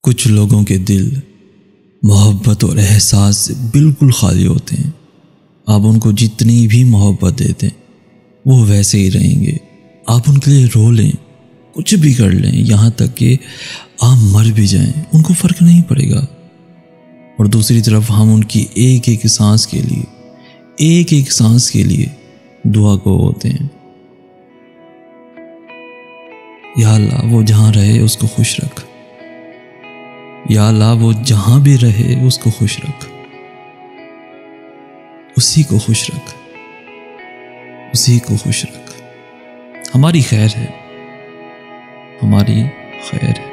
कुछ लोगों के दिल मोहब्बत और एहसास से बिल्कुल खाली होते हैं। आप उनको जितनी भी मोहब्बत देते हैं वो वैसे ही रहेंगे। आप उनके लिए रो लें, कुछ भी कर लें, यहाँ तक कि आप मर भी जाएं, उनको फ़र्क नहीं पड़ेगा। और दूसरी तरफ हम उनकी एक एक सांस के लिए, एक एक सांस के लिए दुआ को होते हैं। या अल्लाह वो जहाँ रहे उसको खुश रख, या अल्लाह वो जहाँ भी रहे उसको खुश रख, उसी को खुश रख, उसी को खुश रख। हमारी खैर है, हमारी खैर है।